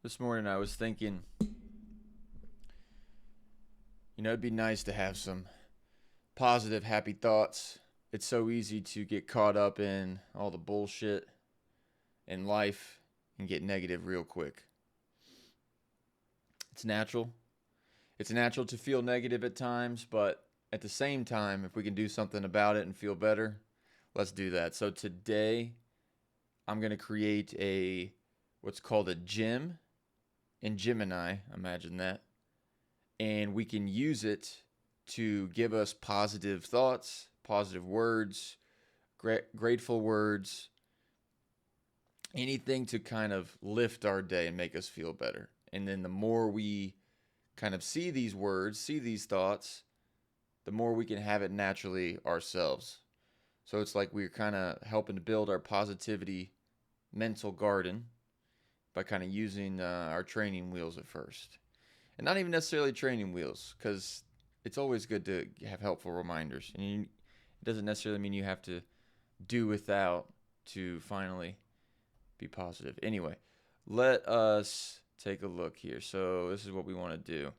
This morning I was thinking, it'd be nice to have some positive, happy thoughts. It's so easy to get caught up in all the bullshit in life and get negative real quick. It's natural. It's natural to feel negative at times, but at the same time, if we can do something about it and feel better, let's do that. So today, I'm going to create what's called a gym in Gemini. Imagine that. And we can use it to give us positive thoughts, positive words, grateful words, anything to kind of lift our day and make us feel better. And then the more we kind of see these words, see these thoughts, the more we can have it naturally ourselves. So it's like we're kind of helping to build our positivity mental garden by kind of using our training wheels at first. And not even necessarily training wheels, because it's always good to have helpful reminders. And it doesn't necessarily mean you have to do without to finally be positive. Anyway, let us take a look here. So this is what we want to do.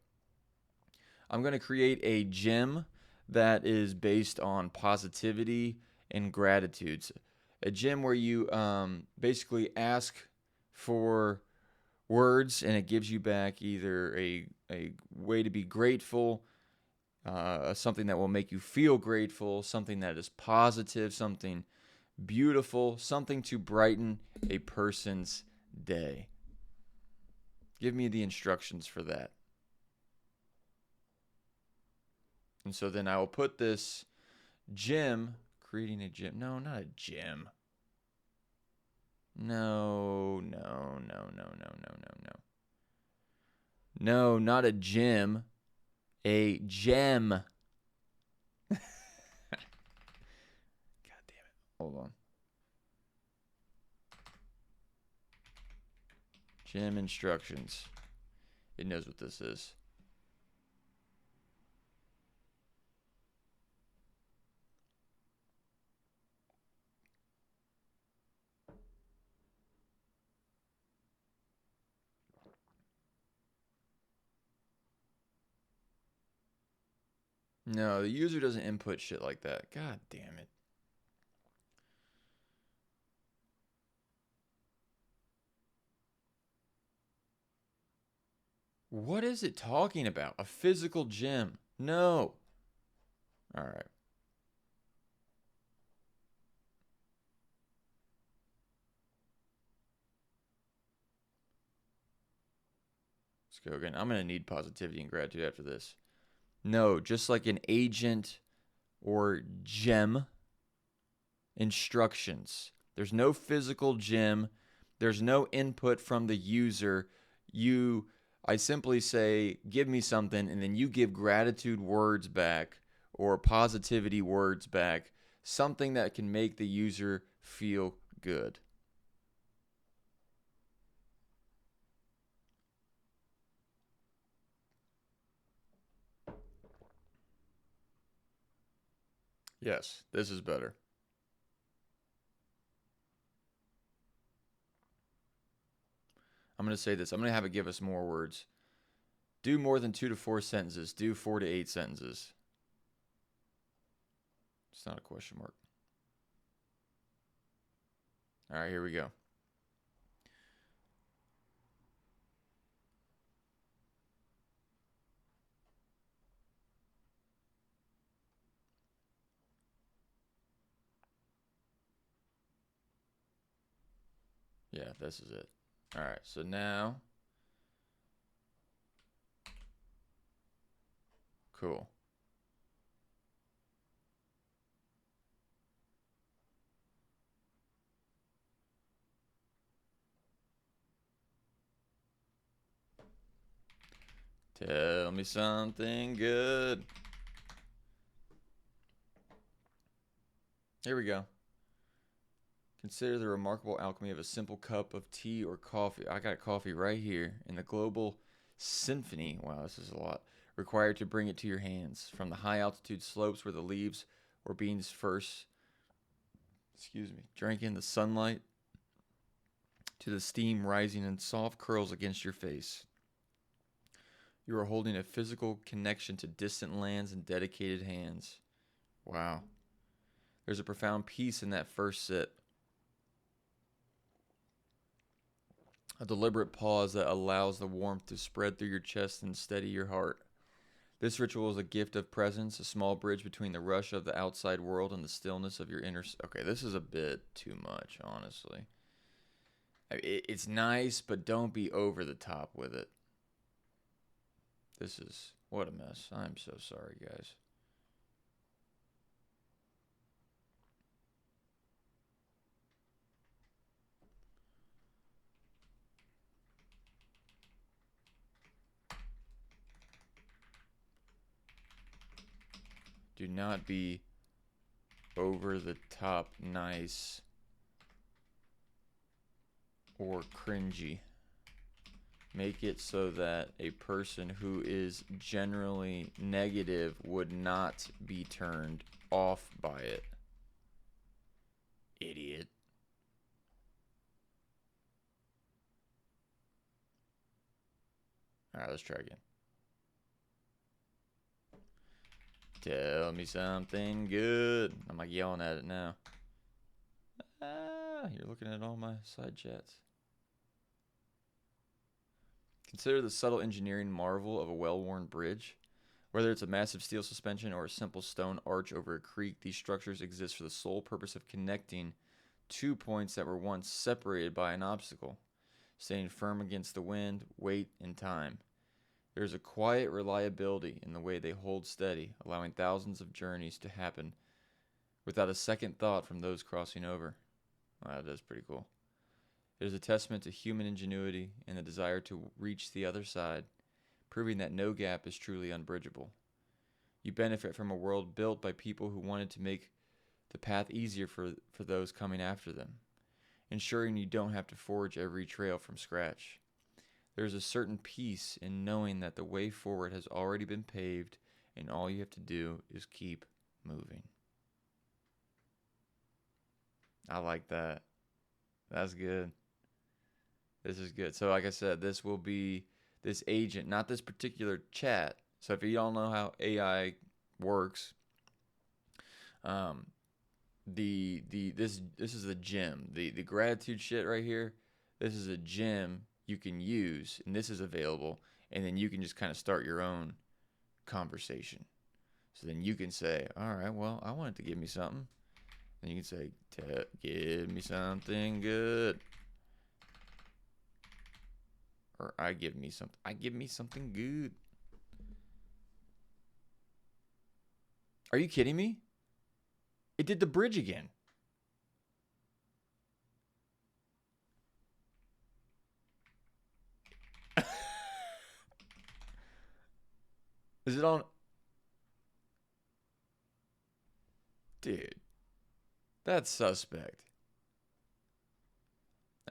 I'm going to create a gym that is based on positivity and gratitudes. A gym where you basically ask for words and it gives you back either a way to be grateful, something that will make you feel grateful, something that is positive, something beautiful, something to brighten a person's day. Give me the instructions for that. And so then I will put this gym, creating a gym. No, not a gym. No. No, not a gym. A gem. God damn it. Hold on. Gym instructions. It knows what this is. No, the user doesn't input shit like that. God damn it. What is it talking about? A physical gym? No. All right. Let's go again. I'm going to need positivity and gratitude after this. No, just like an agent or gem instructions. There's no physical gym. There's no input from the user. I simply say, give me something, and then you give gratitude words back or positivity words back, something that can make the user feel good. Yes, this is better. I'm going to say this. I'm going to have it give us more words. Do more than 2 to 4 sentences. Do 4 to 8 sentences. It's not a question mark. All right, here we go. Yeah, this is it. All right, so now, cool. Tell me something good. Here we go. Consider the remarkable alchemy of a simple cup of tea or coffee. I got coffee right here in the global symphony. Wow, this is a lot. Required to bring it to your hands from the high altitude slopes where the leaves or beans first, drank in the sunlight to the steam rising in soft curls against your face. You are holding a physical connection to distant lands and dedicated hands. Wow. There's a profound peace in that first sip. A deliberate pause that allows the warmth to spread through your chest and steady your heart. This ritual is a gift of presence, a small bridge between the rush of the outside world and the stillness of your inner... Okay, this is a bit too much, honestly. It's nice, but don't be over the top with it. This is... What a mess. I'm so sorry, guys. Do not be over the top nice or cringy. Make it so that a person who is generally negative would not be turned off by it. Idiot. Alright, let's try again. Tell me something good. I'm like yelling at it now. You're looking at all my side chats. Consider the subtle engineering marvel of a well-worn bridge. Whether it's a massive steel suspension or a simple stone arch over a creek, these structures exist for the sole purpose of connecting 2 points that were once separated by an obstacle, staying firm against the wind, weight, and time. There is a quiet reliability in the way they hold steady, allowing thousands of journeys to happen without a second thought from those crossing over. Wow, that is pretty cool. It is a testament to human ingenuity and the desire to reach the other side, proving that no gap is truly unbridgeable. You benefit from a world built by people who wanted to make the path easier for those coming after them, ensuring you don't have to forge every trail from scratch. There is a certain peace in knowing that the way forward has already been paved and all you have to do is keep moving. I like that. That's good. This is good. So like I said, this will be this agent, not this particular chat. So if you don't know how AI works, this is the gem. The gratitude shit right here. This is a gem you can use, and this is available, and then you can just kind of start your own conversation. So then you can say, all right, well, I want it to give me something. And you can say, give me something good. Or I give me something good. Are you kidding me? It did the bridge again. Is it on? Dude, that's suspect.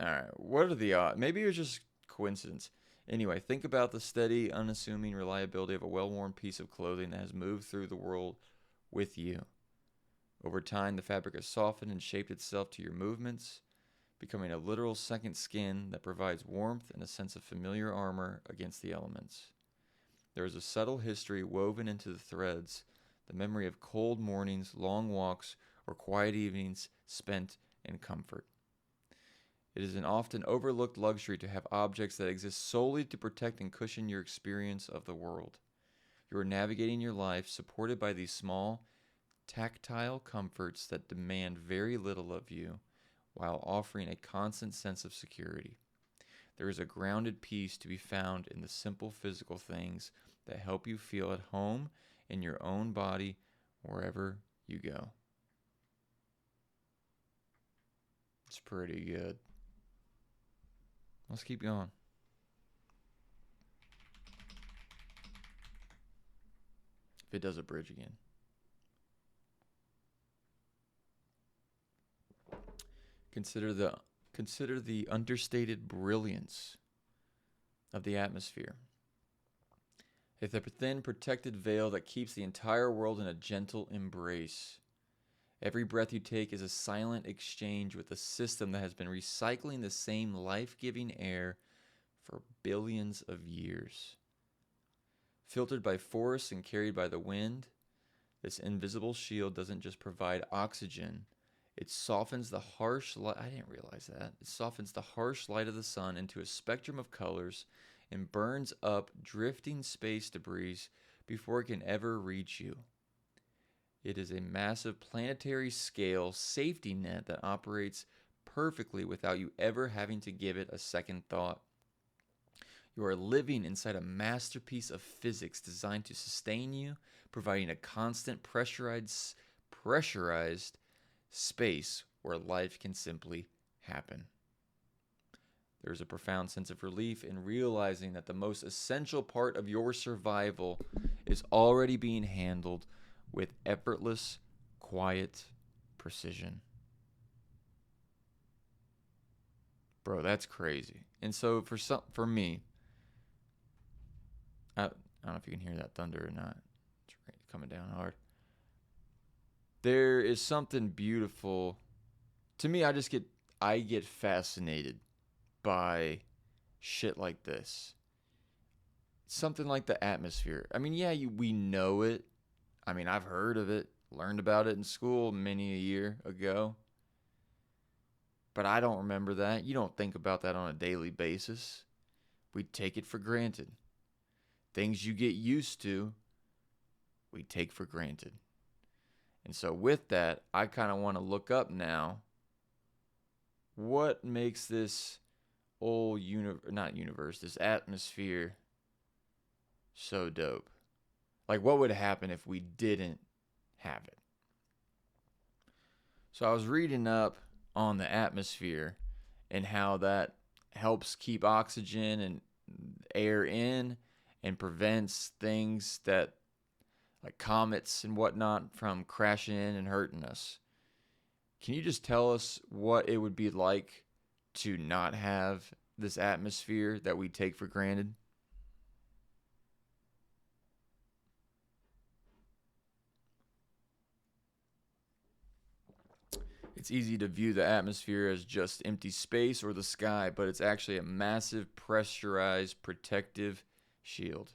Alright, what are the odds? Maybe it was just coincidence. Anyway, think about the steady, unassuming reliability of a well-worn piece of clothing that has moved through the world with you. Over time, the fabric has softened and shaped itself to your movements, becoming a literal second skin that provides warmth and a sense of familiar armor against the elements. There is a subtle history woven into the threads, the memory of cold mornings, long walks, or quiet evenings spent in comfort. It is an often overlooked luxury to have objects that exist solely to protect and cushion your experience of the world. You are navigating your life supported by these small, tactile comforts that demand very little of you while offering a constant sense of security. There is a grounded peace to be found in the simple physical things that help you feel at home in your own body wherever you go. It's pretty good. Let's keep going. If it does a bridge again. Consider the understated brilliance of the atmosphere. If the thin protected veil that keeps the entire world in a gentle embrace. Every breath you take is a silent exchange with a system that has been recycling the same life-giving air for billions of years. Filtered by forests and carried by the wind, this invisible shield doesn't just provide oxygen, it softens the harsh light. I didn't realize that. It softens the harsh light of the sun into a spectrum of colors and burns up drifting space debris before it can ever reach you. It is a massive planetary scale safety net that operates perfectly without you ever having to give it a second thought. You are living inside a masterpiece of physics designed to sustain you, providing a constant pressurized space where life can simply happen. There's a profound sense of relief in realizing that the most essential part of your survival is already being handled with effortless, quiet precision. Bro, that's crazy. And so for me, I don't know if you can hear that thunder or not. It's coming down hard. There is something beautiful. To me, I get fascinated by shit like this. Something like the atmosphere. I mean, yeah, we know it. I mean, I've heard of it, learned about it in school many a year ago. But I don't remember that. You don't think about that on a daily basis. We take it for granted. Things you get used to, we take for granted. And so with that, I kind of want to look up now what makes this this atmosphere so dope. Like, what would happen if we didn't have it? So I was reading up on the atmosphere and how that helps keep oxygen and air in and prevents things that like comets and whatnot from crashing in and hurting us. Can you just tell us what it would be like to not have this atmosphere that we take for granted? It's easy to view the atmosphere as just empty space or the sky, but it's actually a massive pressurized protective shield.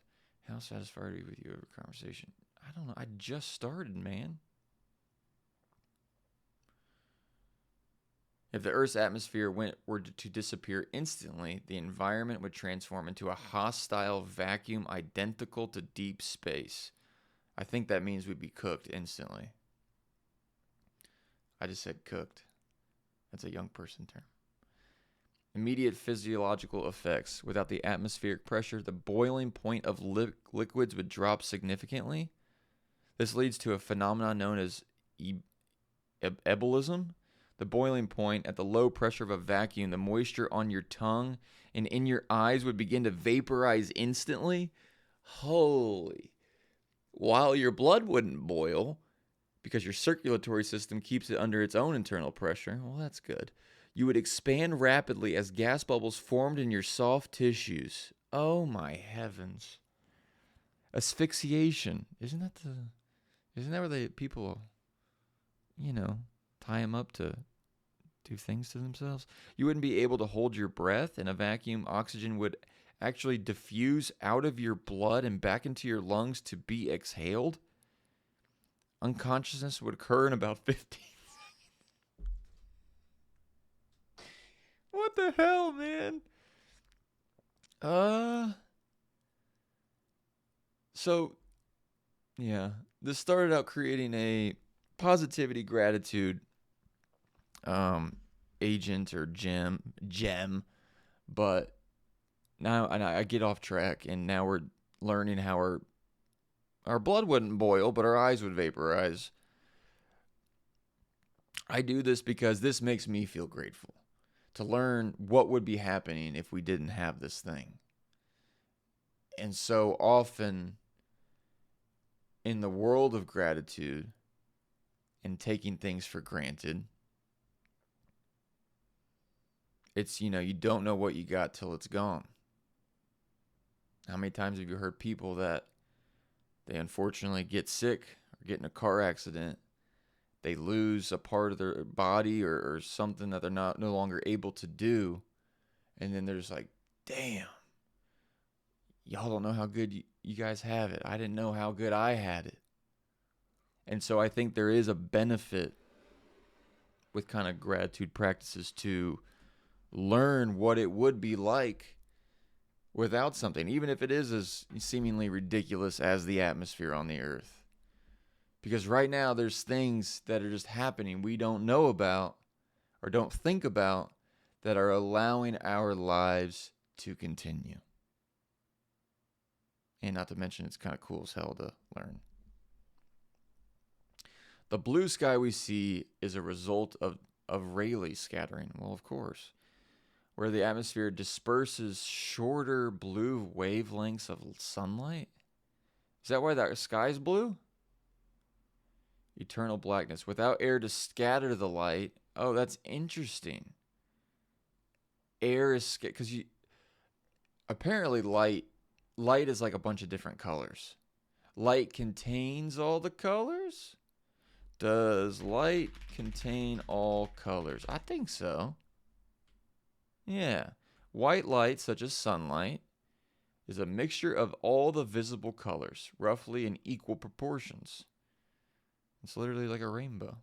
How satisfied are you with your conversation? I don't know. I just started, man. If the Earth's atmosphere were to disappear instantly, the environment would transform into a hostile vacuum identical to deep space. I think that means we'd be cooked instantly. I just said cooked. That's a young person term. Immediate physiological effects. Without the atmospheric pressure, the boiling point of liquids would drop significantly. This leads to a phenomenon known as ebullition. The boiling point at the low pressure of a vacuum, the moisture on your tongue and in your eyes would begin to vaporize instantly. Holy. While your blood wouldn't boil, because your circulatory system keeps it under its own internal pressure. Well, that's good. You would expand rapidly as gas bubbles formed in your soft tissues. Oh my heavens. Asphyxiation. Isn't that where people, tie them up to do things to themselves? You wouldn't be able to hold your breath. In a vacuum, oxygen would actually diffuse out of your blood and back into your lungs to be exhaled. Unconsciousness would occur in about 15 seconds. What the hell, man? So, yeah. This started out creating a positivity gratitude agent or gem, but now I get off track, and now we're learning how our blood wouldn't boil, but our eyes would vaporize. I do this because this makes me feel grateful to learn what would be happening if we didn't have this thing. And so often in the world of gratitude and taking things for granted, it's, you don't know what you got till it's gone. How many times have you heard people that they unfortunately get sick or get in a car accident, they lose a part of their body or something that they're no longer able to do. And then they're just like, damn, y'all don't know how good you guys have it. I didn't know how good I had it. And so I think there is a benefit with kind of gratitude practices to learn what it would be like without something, even if it is as seemingly ridiculous as the atmosphere on the earth. Because right now there's things that are just happening we don't know about or don't think about that are allowing our lives to continue. And not to mention, it's kind of cool as hell to learn. The blue sky we see is a result of Rayleigh scattering. Well, of course. Where the atmosphere disperses shorter blue wavelengths of sunlight. Is that why that sky's blue? Eternal blackness. Without air to scatter the light. Oh, that's interesting. Air is because apparently light is like a bunch of different colors. Light contains all the colors? Does light contain all colors? I think so. Yeah. White light, such as sunlight, is a mixture of all the visible colors, roughly in equal proportions. It's literally like a rainbow.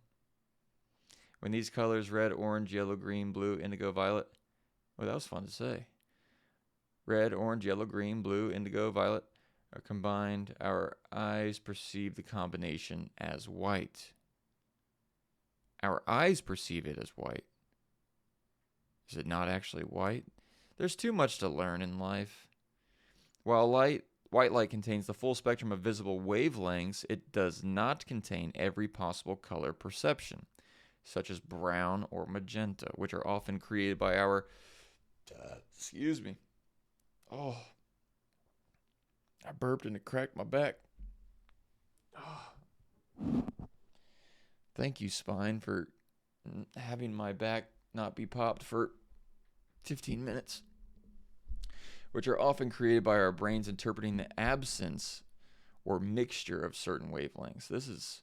When these colors, red, orange, yellow, green, blue, indigo, violet. Oh, that was fun to say. Red, orange, yellow, green, blue, indigo, violet are combined. Our eyes perceive the combination as white. Our eyes perceive it as white. Is it not actually white? There's too much to learn in life. While white light contains the full spectrum of visible wavelengths, it does not contain every possible color perception, such as brown or magenta, which are often created by our... excuse me. Oh. I burped and it cracked my back. Oh. Thank you, spine, for having my back not be popped for 15 minutes. Which are often created by our brains interpreting the absence or mixture of certain wavelengths. This is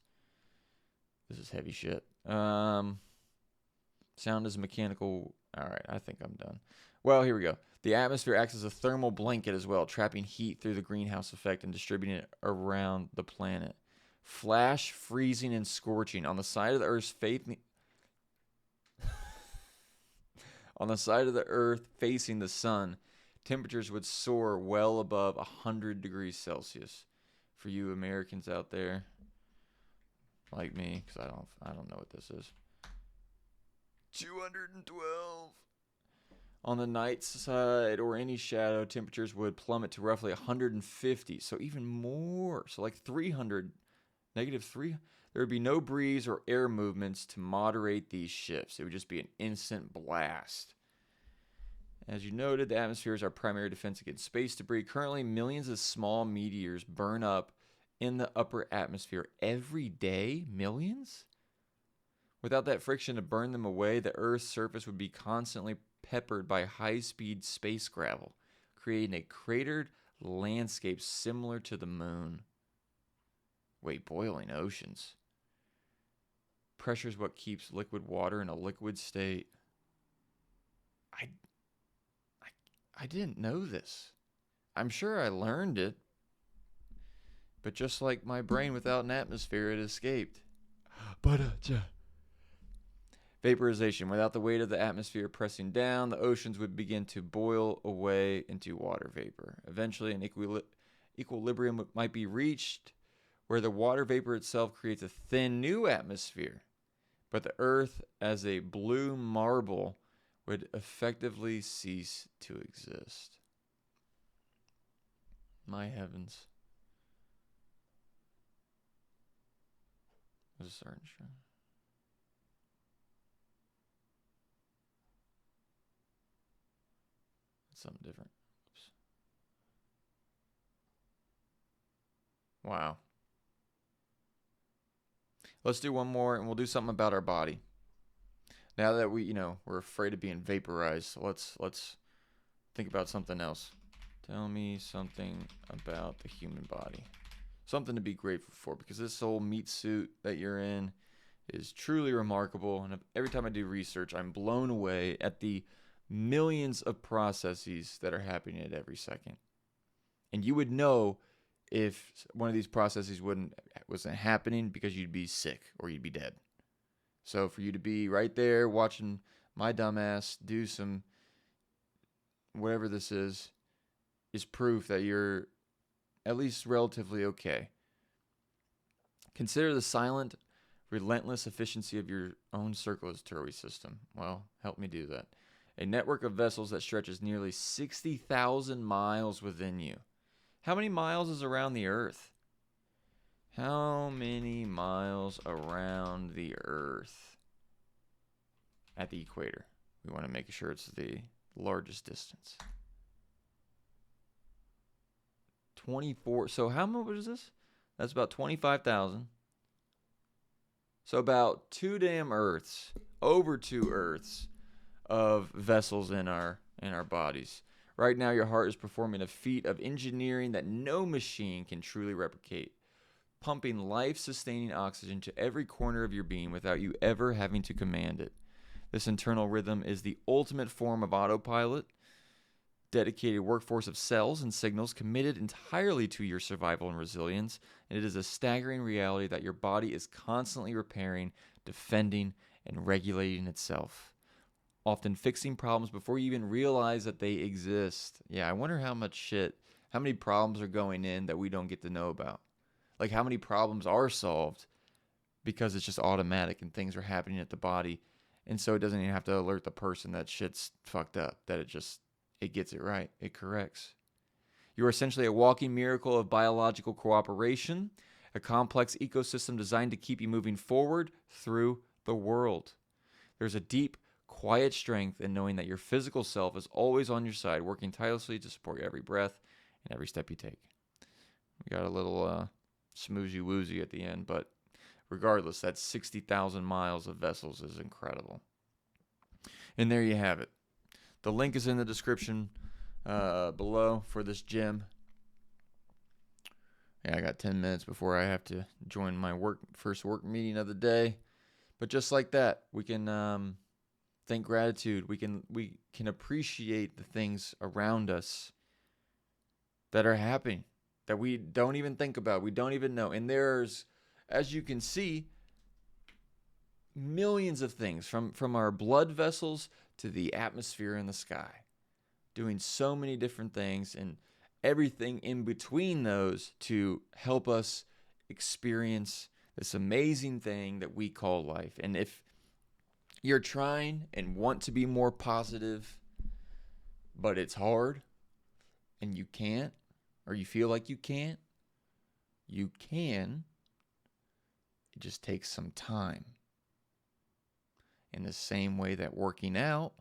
heavy shit. Sound is mechanical. All right, I think I'm done. Well, here we go. The atmosphere acts as a thermal blanket as well, trapping heat through the greenhouse effect and distributing it around the planet. Flash, freezing, and scorching on the side of the Earth's on the side of the Earth facing the sun. Temperatures would soar well above 100 degrees Celsius. For you Americans out there, like me, because I don't know what this is. 212. On the night side or any shadow, temperatures would plummet to roughly 150. So even more. So like 300, -3. There would be no breeze or air movements to moderate these shifts. It would just be an instant blast. As you noted, the atmosphere is our primary defense against space debris. Currently, millions of small meteors burn up in the upper atmosphere every day. Millions? Without that friction to burn them away, the Earth's surface would be constantly peppered by high-speed space gravel, creating a cratered landscape similar to the moon. Wait, boiling oceans. Pressure is what keeps liquid water in a liquid state. I didn't know this. I'm sure I learned it. But just like my brain without an atmosphere, it escaped. Vaporization. Without the weight of the atmosphere pressing down, the oceans would begin to boil away into water vapor. Eventually, an equilibrium might be reached where the water vapor itself creates a thin new atmosphere. But the Earth, as a blue marble, would effectively cease to exist. My heavens. Was a certain string. It's something different. Oops. Wow. Let's do one more, and we'll do something about our body. Now that we're afraid of being vaporized, so let's think about something else. Tell me something about the human body. Something to be grateful for, because this whole meat suit that you're in is truly remarkable. And every time I do research, I'm blown away at the millions of processes that are happening at every second. And you would know if one of these processes wasn't happening because you'd be sick or you'd be dead. So for you to be right there watching my dumbass do some whatever this is proof that you're at least relatively okay. Consider the silent, relentless efficiency of your own circulatory system. Well, help me do that. A network of vessels that stretches nearly 60,000 miles within you. How many miles is around the Earth? How many miles around the Earth at the equator? We want to make sure it's the largest distance. 24. So how much is this? That's about 25,000. So about 2 damn Earths, over 2 Earths of vessels in our bodies. Right now, your heart is performing a feat of engineering that no machine can truly replicate, pumping life-sustaining oxygen to every corner of your being without you ever having to command it. This internal rhythm is the ultimate form of autopilot, dedicated workforce of cells and signals committed entirely to your survival and resilience, and it is a staggering reality that your body is constantly repairing, defending, and regulating itself, often fixing problems before you even realize that they exist. Yeah, I wonder how many problems are going in that we don't get to know about. Like how many problems are solved because it's just automatic and things are happening at the body, and so it doesn't even have to alert the person that shit's fucked up, that it gets it right. It corrects. You are essentially a walking miracle of biological cooperation, a complex ecosystem designed to keep you moving forward through the world. There's a deep, quiet strength in knowing that your physical self is always on your side, working tirelessly to support every breath and every step you take. We got a little smoozy woozy at the end, but regardless, that 60,000 miles of vessels is incredible. And there you have it. The link is in the description below for this gym. Yeah, I got 10 minutes before I have to join my first work meeting of the day. But just like that, we can think gratitude. We can appreciate the things around us that are happening, that we don't even think about, we don't even know. And there's, as you can see, millions of things from our blood vessels to the atmosphere in the sky, doing so many different things and everything in between those to help us experience this amazing thing that we call life. And if you're trying and want to be more positive, but it's hard and you can't, or you feel like you can't, you can. It just takes some time. In the same way that working out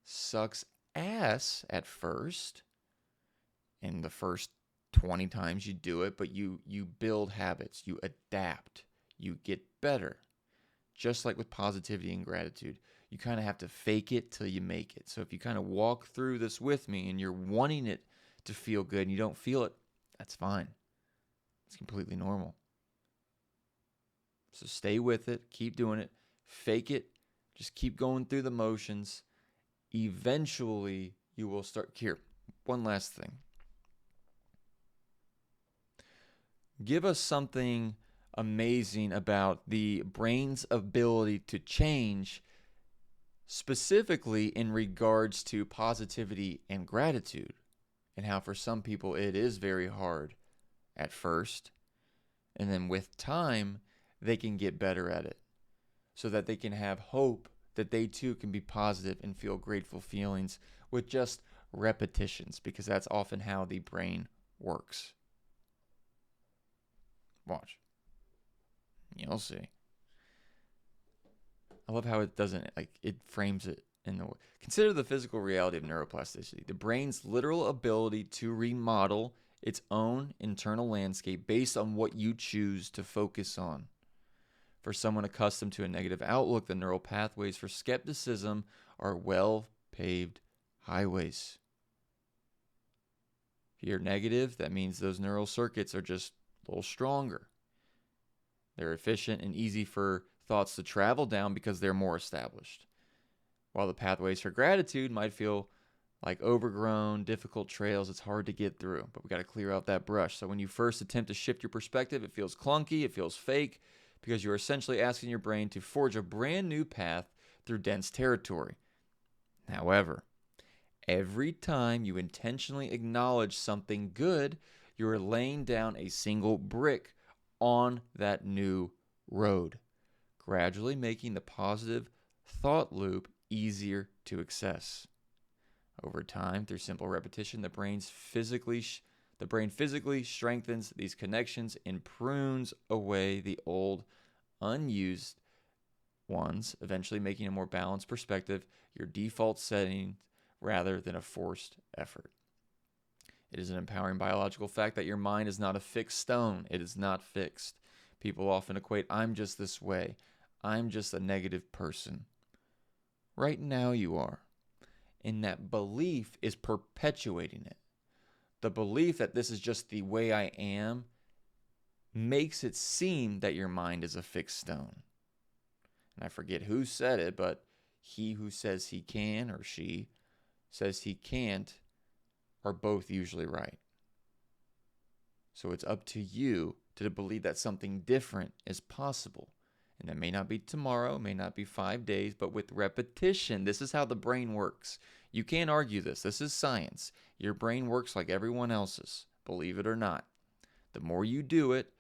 sucks ass at first, in the first 20 times you do it, but you build habits, you adapt, you get better. Just like with positivity and gratitude, you kind of have to fake it till you make it. So if you kind of walk through this with me and you're wanting it to feel good and you don't feel it, that's fine. It's completely normal. So stay with it, keep doing it. Fake it. Just keep going through the motions. Eventually, you will start. Here, one last thing. Give us something amazing about the brain's ability to change, specifically in regards to positivity and gratitude, and how for some people it is very hard at first, and then with time, they can get better at it, so that they can have hope that they too can be positive and feel grateful feelings with just repetitions, because that's often how the brain works. Watch. You'll see. I love how it doesn't, it frames it in the way. Consider the physical reality of neuroplasticity, the brain's literal ability to remodel its own internal landscape based on what you choose to focus on. For someone accustomed to a negative outlook, the neural pathways for skepticism are well-paved highways. If you're negative, that means those neural circuits are just a little stronger. They're efficient and easy for thoughts to travel down because they're more established. While the pathways for gratitude might feel like overgrown, difficult trails, it's hard to get through, but we got to clear out that brush. So when you first attempt to shift your perspective, it feels clunky, it feels fake, because you're essentially asking your brain to forge a brand new path through dense territory. However, every time you intentionally acknowledge something good, you're laying down a single brick on that new road, gradually making the positive thought loop easier to access. Over time, through simple repetition, the brain physically strengthens these connections and prunes away the old, unused ones, eventually making a more balanced perspective your default setting rather than a forced effort. It is an empowering biological fact that your mind is not a fixed stone. It is not fixed. People often equate, I'm just this way. I'm just a negative person. Right now you are. And that belief is perpetuating it. The belief that this is just the way I am makes it seem that your mind is a fixed stone. And I forget who said it, but he who says he can or she says he can't are both usually right. So it's up to you to believe that something different is possible. And that may not be tomorrow, may not be 5 days, but with repetition, this is how the brain works. You can't argue this. This is science. Your brain works like everyone else's, believe it or not. The more you do it,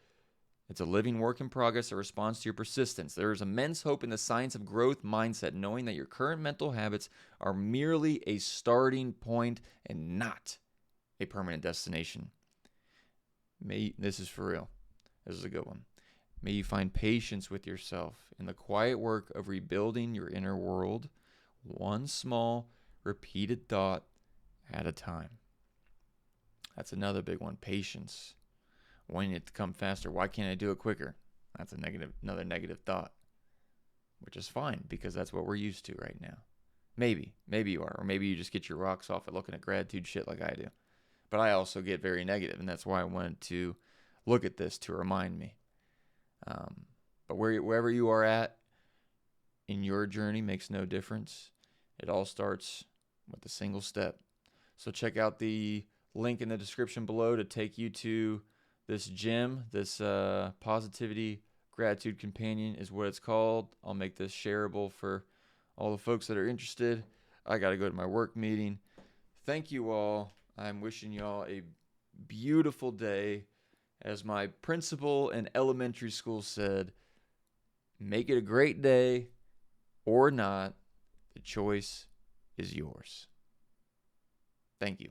it's a living work in progress that responds to your persistence. There is immense hope in the science of growth mindset, knowing that your current mental habits are merely a starting point and not a permanent destination. This is for real. This is a good one. May you find patience with yourself in the quiet work of rebuilding your inner world, one small, repeated thought at a time. That's another big one, patience. Wanting it to come faster. Why can't I do it quicker? That's another negative thought, which is fine because that's what we're used to right now. Maybe you are, or maybe you just get your rocks off at looking at gratitude shit like I do. But I also get very negative, and that's why I wanted to look at this to remind me. But wherever you are at in your journey makes no difference. It all starts with a single step. So check out the link in the description below to take you to this gym. This Positivity Gratitude Companion is what it's called. I'll make this shareable for all the folks that are interested. I got to go to my work meeting. Thank you all. I'm wishing you all a beautiful day. As my principal in elementary school said, make it a great day or not. The choice is yours. Thank you.